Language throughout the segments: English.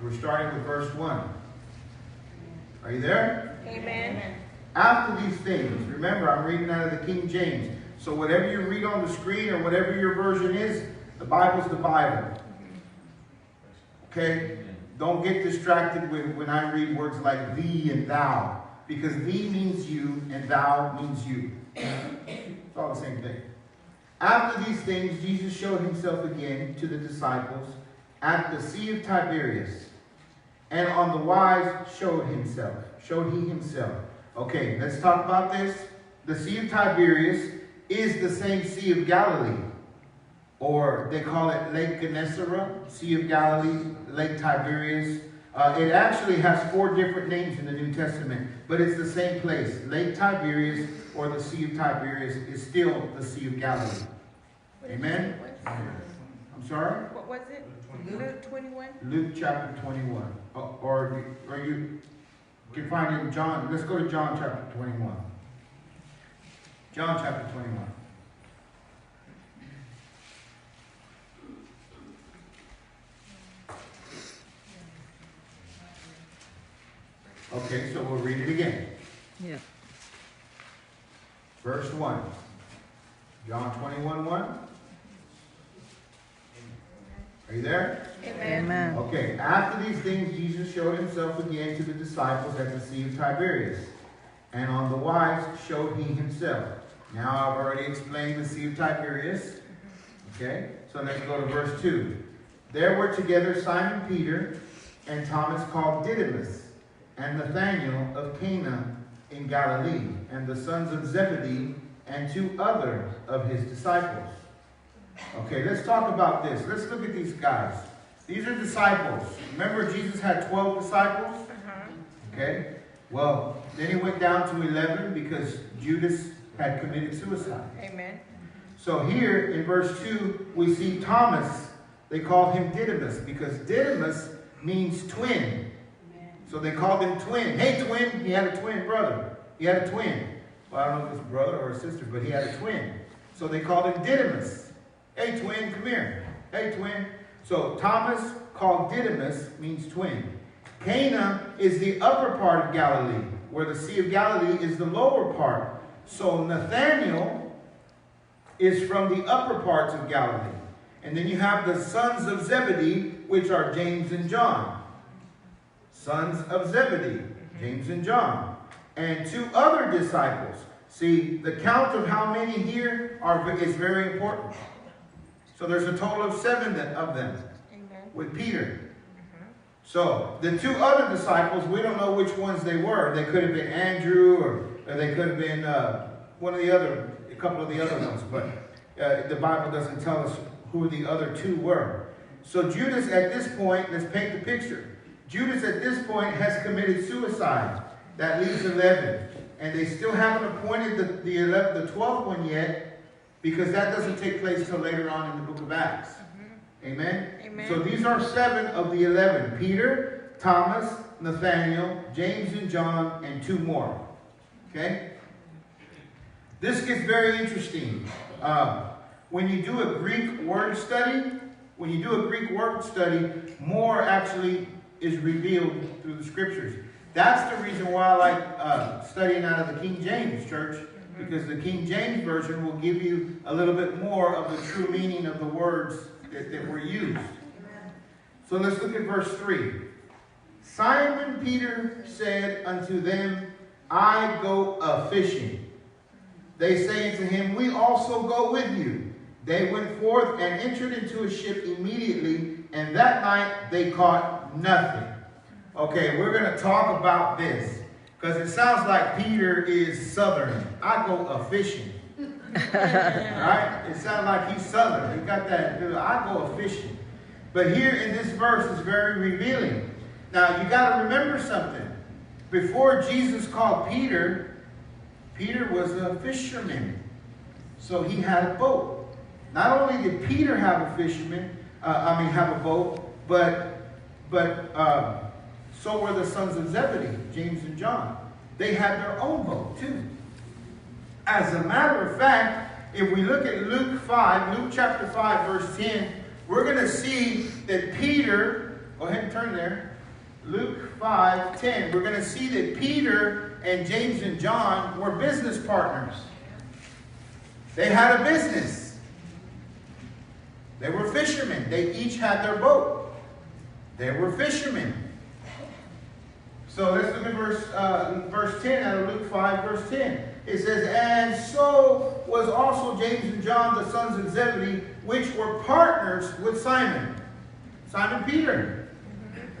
We're starting with verse 1. Are you there? Amen. After these things, remember I'm reading out of the King James. So whatever you read on the screen or whatever your version is, the Bible's the Bible. Okay? Don't get distracted when I read words like thee and thou. Because thee means you and thou means you. It's all the same thing. After these things, Jesus showed himself again to the disciples at the Sea of Tiberias. And on the wise showed he himself. Okay, let's talk about this. The Sea of Tiberias is the same Sea of Galilee. Or they call it Lake Gennesaret, Sea of Galilee, Lake Tiberias. It actually has 4 different names in the New Testament, but it's the same place. Lake Tiberias, or the Sea of Tiberias, is still the Sea of Galilee. Amen? I'm sorry? What was it? Luke 21? Luke chapter 21. Or you can find it in John. Let's go to John chapter 21. John chapter 21. Okay, so we'll read it again. Yeah. Verse 1. John 21:1. Are you there? Amen. Okay, after these things, Jesus showed himself again to the disciples at the Sea of Tiberias. And on the wise showed he himself. Now I've already explained the Sea of Tiberias. Okay, so let's go to verse 2. There were together Simon Peter and Thomas called Didymus, and Nathanael of Cana in Galilee, and the sons of Zebedee, and 2 others of his disciples. Okay, let's talk about this. Let's look at these guys. These are disciples. Remember Jesus had 12 disciples? Okay, well, then he went down to 11 because Judas had committed suicide. Amen. So here in verse 2, we see Thomas. They called him Didymus because Didymus means twin. So they called him twin. Hey, twin. He had a twin brother. He had a twin. Well, I don't know if it's a brother or a sister, but he had a twin. So they called him Didymus. Hey, twin, come here. Hey, twin. So Thomas, called Didymus, means twin. Cana is the upper part of Galilee, where the Sea of Galilee is the lower part. So Nathanael is from the upper parts of Galilee. And then you have the sons of Zebedee, which are James and John. Sons of Zebedee, James and John. And 2 other disciples. See, the count of how many here is very important. So there's a total of 7 of them with Peter. So the 2 other disciples, we don't know which ones they were. They could have been Andrew, or they could have been a couple of the other ones. But the Bible doesn't tell us who the other 2 were. So Judas at this point, let's paint the picture. Judas at this point has committed suicide. That leaves 11. And they still haven't appointed the 12th one yet, because that doesn't take place till later on in the book of Acts. Amen? Amen. So these are 7 of the 11. Peter, Thomas, Nathanael, James and John, and 2 more. Okay? This gets very interesting. When you do a Greek word study, more actually is revealed through the scriptures. That's the reason why I like studying out of the King James, church, because the King James Version will give you a little bit more of the true meaning of the words that were used. So let's look at verse 3. Simon Peter said unto them, I go a-fishing. They say unto him, we also go with you. They went forth and entered into a ship immediately, and that night they caught nothing. Okay, we're going to talk about this, because it sounds like Peter is southern. I go a-fishing. Right? It sounds like he's southern. He got that, I go a-fishing. But here in this verse is very revealing. Now, you got to remember something. Before Jesus called Peter, Peter was a fisherman. So he had a boat. Not only did Peter have a have a boat, but so were the sons of Zebedee, James and John. They had their own boat too. As a matter of fact, if we look at Luke chapter 5, verse 10, we're going to see that Peter, go ahead and turn there. Luke 5:10, we're going to see that Peter and James and John were business partners. They had a business. They were fishermen. They each had their boat. They were fishermen. So let's look at verse 10 out of Luke 5, verse 10. It says, and so was also James and John, the sons of Zebedee, which were partners with Simon. Simon Peter.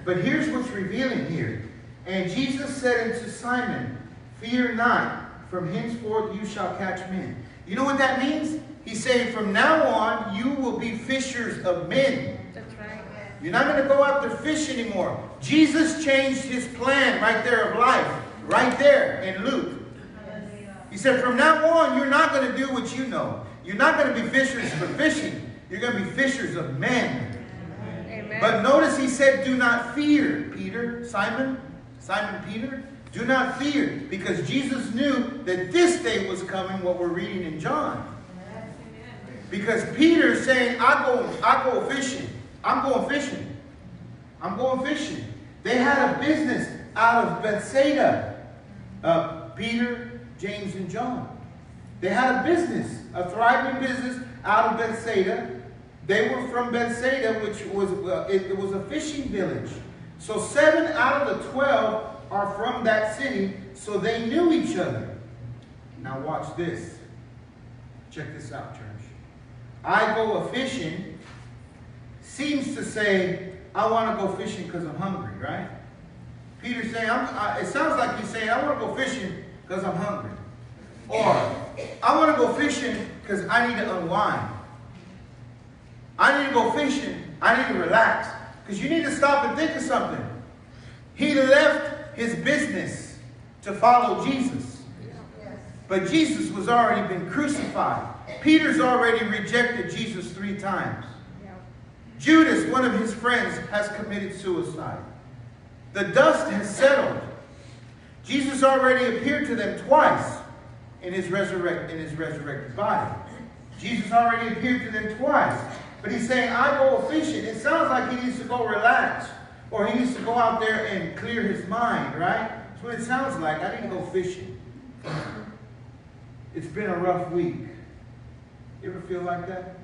But here's what's revealing here. And Jesus said unto Simon, fear not, from henceforth you shall catch men. You know what that means? He's saying from now on, you will be fishers of men. That's right. You're not going to go after fish anymore. Jesus changed his plan right there of life. Right there in Luke. He said from now on, you're not going to do what you know. You're not going to be fishers for fishing. You're going to be fishers of men. Amen. But notice he said, do not fear, Peter, Simon Peter. Do not fear, because Jesus knew that this day was coming, what we're reading in John. Because Peter's saying, I go fishing. I'm going fishing. I'm going fishing. They had a business out of Bethsaida. Peter, James, and John. They had a business, a thriving business out of Bethsaida. They were from Bethsaida, which was it was a fishing village. So 7 out of the 12 are from that city, so they knew each other. Now watch this. Check this out, church. I go a-fishing seems to say, I want to go fishing because I'm hungry, right? Peter's saying, it sounds like he's saying, I want to go fishing because I'm hungry. Or, I want to go fishing because I need to unwind. I need to go fishing. I need to relax. Because you need to stop and think of something. He left his business to follow Jesus. But Jesus was already been crucified. Peter's already rejected Jesus 3 times. Judas, one of his friends, has committed suicide. The dust has settled. Jesus already appeared to them twice in his resurrected body. Jesus already appeared to them twice. But he's saying, I go fishing. It sounds like he needs to go relax. Or he needs to go out there and clear his mind, right? That's what it sounds like. I need to go fishing. It's been a rough week. You ever feel like that?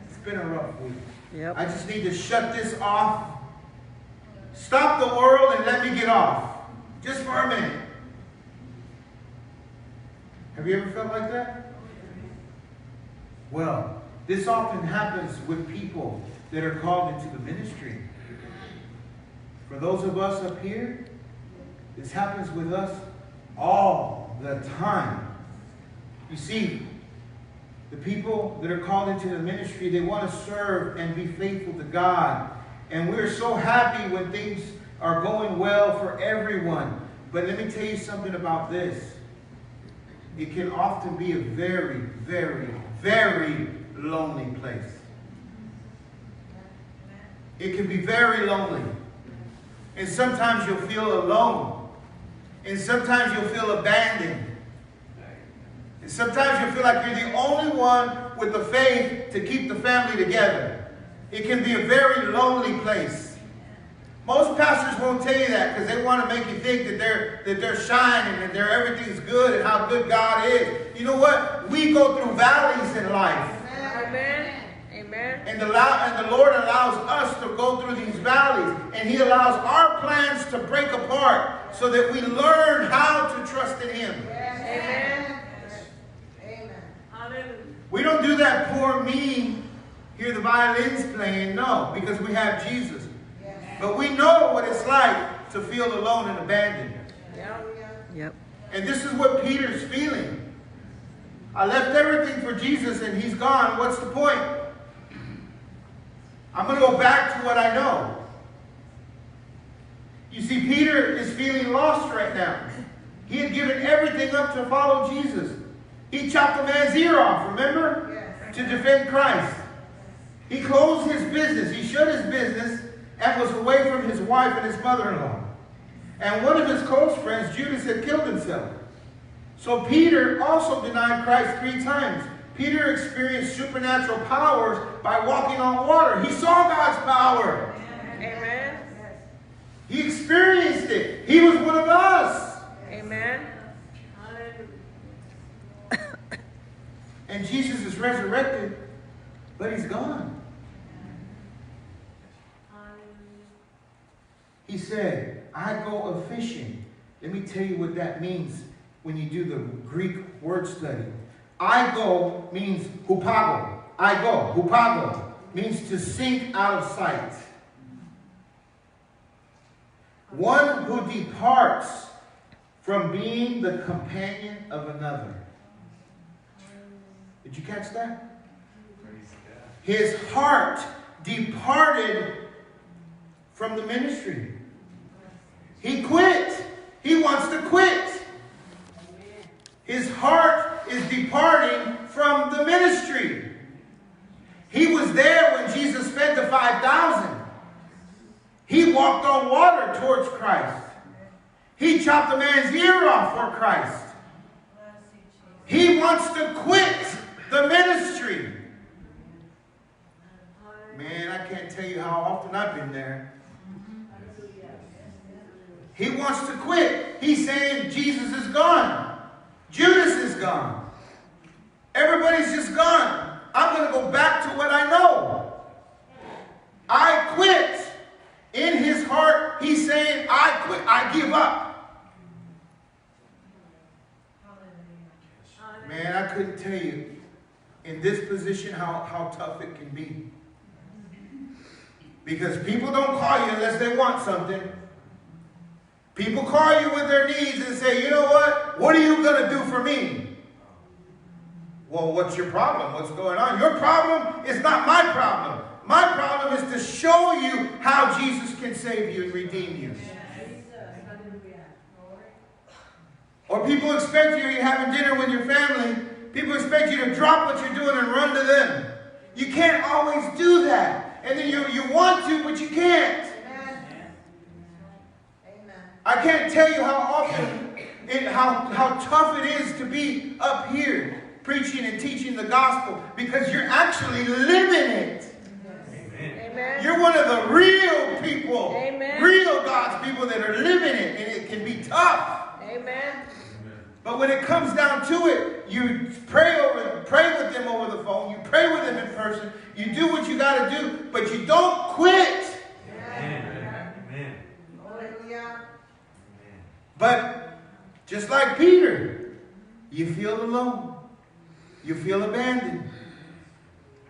It's been a rough week. Yep. I just need to shut this off. Stop the world and let me get off. Just for a minute. Have you ever felt like that? Well, this often happens with people that are called into the ministry. For those of us up here, this happens with us all the time. You see, the people that are called into the ministry, they want to serve and be faithful to God. And we're so happy when things are going well for everyone. But let me tell you something about this. It can often be a very, very, very lonely place. It can be very lonely. And sometimes you'll feel alone. And sometimes you'll feel abandoned. And sometimes you'll feel like you're the only one with the faith to keep the family together. It can be a very lonely place. Most pastors won't tell you that because they want to make you think that they're shining and everything's good and how good God is. You know what? We go through valleys in life. Amen. Amen. And the Lord allows us to go through these valleys. And He allows our plans to break apart so that we learn how to trust in Him. Amen. Amen. We don't do that poor me, hear the violins playing. No, because we have Jesus. But we know what it's like to feel alone and abandoned. Yep. And this is what Peter's feeling. I left everything for Jesus and He's gone. What's the point? I'm going to go back to what I know. You see, Peter is feeling lost right now. He had given everything up to follow Jesus. He chopped a man's ear off, remember? To defend Christ. He closed his business. He shut his business and was away from his wife and his mother-in-law. And one of his close friends, Judas, had killed himself. So Peter also denied Christ 3 times. Peter experienced supernatural powers by walking on water. He saw God's power. Amen. He experienced it. He was one of us. Amen. And Jesus is resurrected, but he's gone. He said, I go a-fishing. Let me tell you what that means when you do the Greek word study. I go means hupago. I go. Hupago means to sink out of sight. One who departs from being the companion of another. Did you catch that? His heart departed from the ministry. He quit. He wants to quit. His heart is departing from the ministry. He was there when Jesus fed the 5,000. He walked on water towards Christ. He chopped a man's ear off for Christ. He wants to quit the ministry. Man, I can't tell you how often I've been there. He wants to quit. He's saying Jesus is gone. Judas is gone. Everybody's just gone. I'm going to go back to what I know. I quit. In his heart, he's saying, I quit. I give up. Man, I couldn't tell you in this position how tough it can be. Because people don't call you unless they want something. People call you with their needs and say, you know what? What are you going to do for me? Well, what's your problem? What's going on? Your problem is not my problem. My problem is to show you how Jesus can save you and redeem you. Or people expect you're having dinner with your family. People expect you to drop what you're doing and run to them. You can't always do that. And then you want to, but you can't. I can't tell you how often, how tough it is to be up here preaching and teaching the gospel because you're actually living it. Amen. You're one of the real people, Amen. Real God's people that are living it, and it can be tough. Amen. But when it comes down to it, you pray with them over the phone, you pray with them in person, you do what you got to do, but you don't quit. Amen. Hallelujah. But just like Peter, you feel alone. You feel abandoned.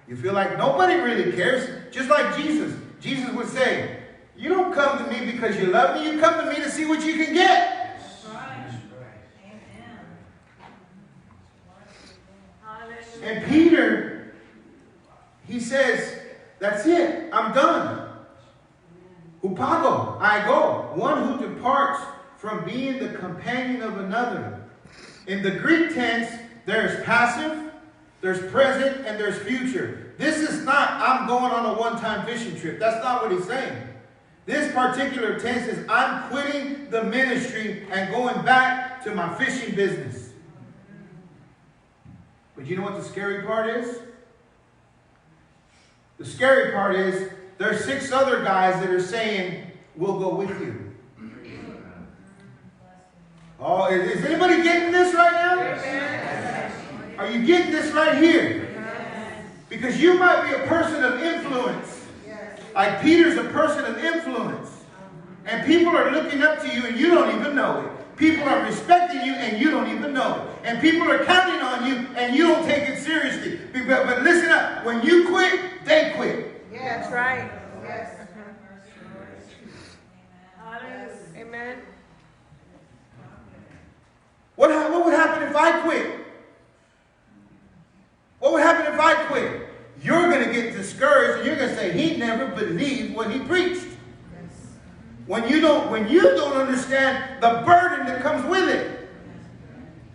You feel like nobody really cares. Just like Jesus. Jesus would say, you don't come to me because you love me. You come to me to see what you can get. And Peter, he says, that's it. I'm done. Hupago, I go. One who departs from being the companion of another. In the Greek tense, there's passive, there's present, and there's future. This is not, I'm going on a one-time fishing trip. That's not what he's saying. This particular tense is, I'm quitting the ministry and going back to my fishing business. But you know what the scary part is? The scary part is, there's 6 other guys that are saying, we'll go with you. Oh, is anybody getting this right now? Amen. Are you getting this right here? Because you might be a person of influence. Like Peter's a person of influence. And people are looking up to you and you don't even know it. People are respecting you and you don't even know it. And people are counting on you and you don't take it seriously. But listen up. When you quit, they quit. That's right. Yes. Amen. What would happen if I quit? What would happen if I quit? You're going to get discouraged and you're going to say, he never believed what he preached. When you don't understand the burden that comes with it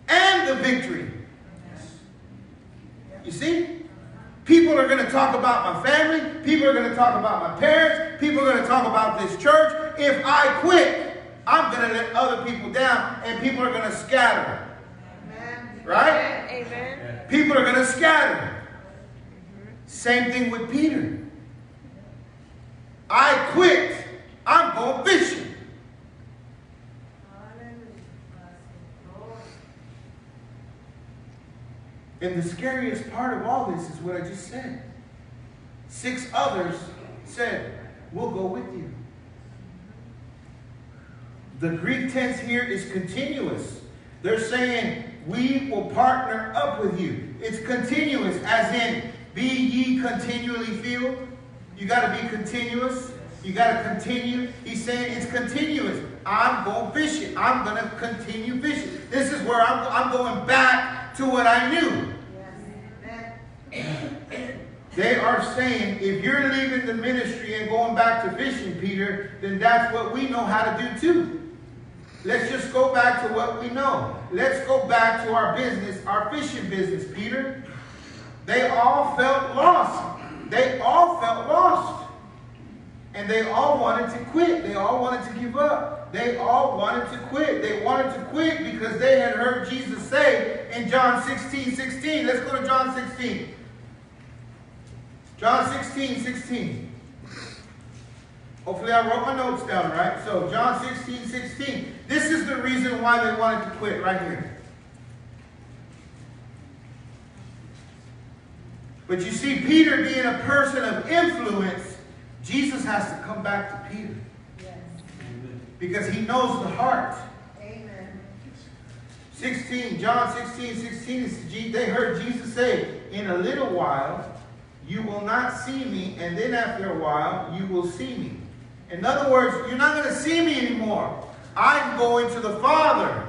and the victory. You see? People are going to talk about my family. People are going to talk about my parents. People are going to talk about this church. If I quit, I'm going to let other people down and people are going to scatter. Right? Amen. People are going to scatter. Same thing with Peter. I quit. I'm going fishing. And the scariest part of all this is what I just said. 6 others said, we'll go with you. The Greek tense here is continuous. They're saying, we will partner up with you. It's continuous, as in, be ye continually filled. You got to be continuous. You got to continue. He's saying it's continuous. I'm going fishing. I'm going to continue fishing. This is where I'm going back to what I knew. They are saying, if you're leaving the ministry and going back to fishing, Peter, then that's what we know how to do too. Let's just go back to what we know. Let's go back to our business, our fishing business, Peter. They all felt lost. They all felt lost. And they all wanted to quit. They all wanted to give up. They all wanted to quit. They wanted to quit because they had heard Jesus say in John 16:16. Let's go to John 16. John 16:16. Hopefully I wrote my notes down, right? So John 16:16. This is the reason why they wanted to quit right here. But you see, Peter being a person of influence, Jesus has to come back to Peter. Yes. Because he knows the heart. Amen. 16, John 16:16, they heard Jesus say, in a little while, you will not see me, and then after a while, you will see me. In other words, you're not going to see me anymore. I'm going to the Father,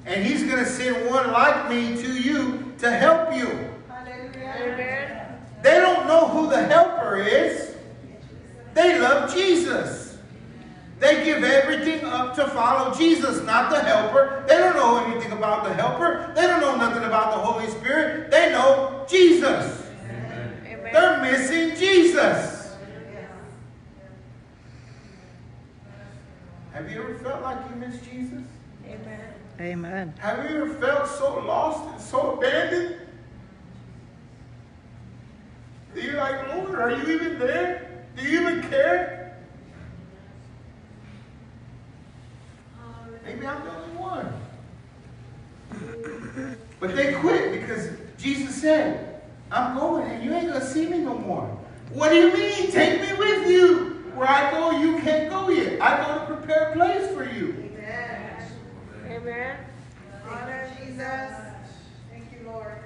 and he's going to send one like me to you to help you. Hallelujah. They don't know who the helper is. They love Jesus. They give everything up to follow Jesus, not the helper. They don't know anything about the helper. They don't know nothing about the Holy Spirit. They know Jesus. Amen. They're missing Jesus. Have you ever felt like you miss Jesus? Amen. Amen. Have you ever felt so lost and so abandoned? You're like, Lord, are you even there? Do you even care? Maybe I'm the only one. But they quit because Jesus said, I'm going and you ain't going to see me no more. What do you mean? Take me with you. Where I go, you can't go yet. I go to prepare a place for you. Amen. Amen. Honor Jesus. Thank you, Lord.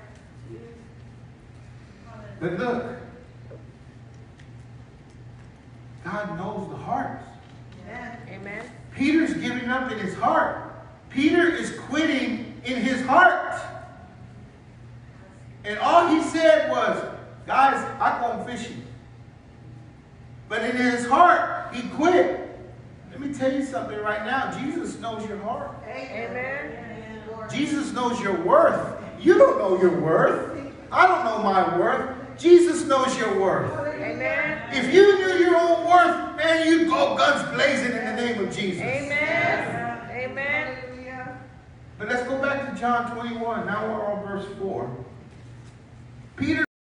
But look, God knows the heart. Amen. Peter's giving up in his heart. Peter is quitting in his heart. And all he said was, guys, I'm going fishing. But in his heart, he quit. Let me tell you something right now. Jesus knows your heart. Amen. Jesus knows your worth. You don't know your worth. I don't know my worth. Jesus knows your worth. Amen. If you knew your own worth, man, you'd go guns blazing in the name of Jesus. Amen. Amen. But let's go back to John 21. Now we're on verse 4. Peter